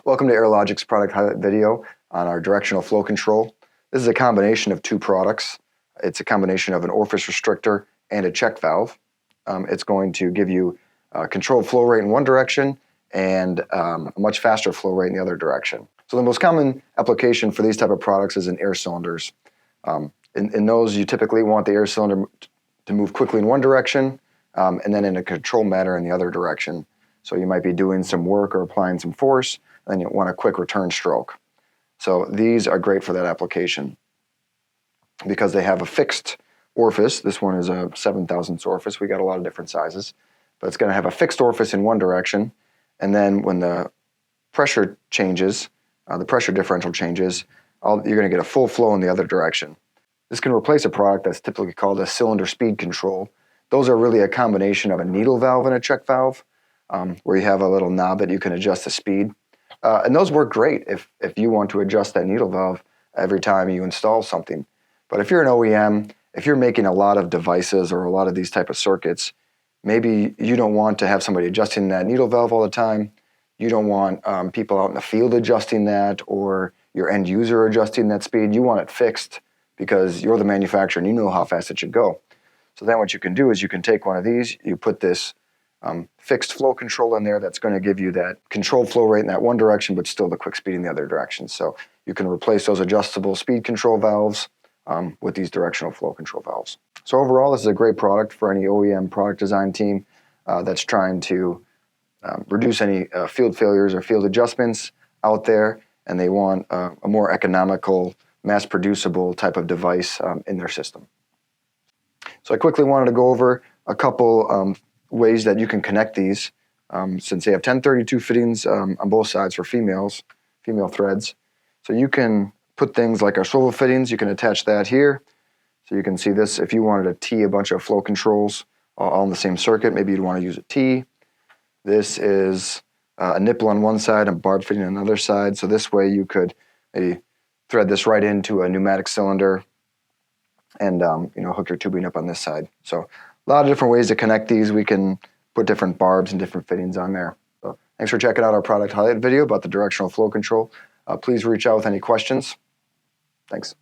Welcome to Logic's product highlight video on our directional flow control. This is a combination of two products. It's a combination of an orifice restrictor and a check valve. It's going to give you controlled flow rate in one direction and a much faster flow rate in the other direction. So the most common application for these type of products is in air cylinders. In those, you typically want the air cylinder to move quickly in one direction and then in a controlled manner in the other direction. So you might be doing some work or applying some force, and then you want a quick return stroke. So these are great for that application because they have a fixed orifice. This one is a 7/1000 orifice. We got a lot of different sizes, but it's going to have a fixed orifice in one direction, and then when the pressure changes, the pressure differential changes, you're going to get a full flow in the other direction. This can replace a product that's typically called a cylinder speed control. Those are really a combination of a needle valve and a check valve, where you have a little knob that you can adjust the speed. And those work great if you want to adjust that needle valve every time you install something. But if you're an OEM, if you're making a lot of devices or a lot of these type of circuits, maybe you don't want to have somebody adjusting that needle valve all the time. You don't want people out in the field adjusting that, or your end user adjusting that speed. You want it fixed because you're the manufacturer and you know how fast it should go. So then what you can do is you can take one of these, you put this fixed flow control in there that's going to give you that controlled flow rate in that one direction, but still the quick speed in the other direction. So you can replace those adjustable speed control valves with these directional flow control valves. So overall, this is a great product for any OEM product design team that's trying to reduce any field failures or field adjustments out there, and they want a more economical, mass-producible type of device in their system. So I quickly wanted to go over a couple ways that you can connect these, since they have 1032 fittings on both sides for female threads. So you can put things like our swivel fittings, you can attach that here. So you can see this, if you wanted to tee a bunch of flow controls all in the same circuit, maybe you'd want to use a T. This is a nipple on one side and barb fitting on the other side. So this way you could maybe thread this right into a pneumatic cylinder and hook your tubing up on this side. So a lot of different ways to connect these. We can put different barbs and different fittings on there. So thanks for checking out our product highlight video about the directional flow control. Please reach out with any questions. Thanks.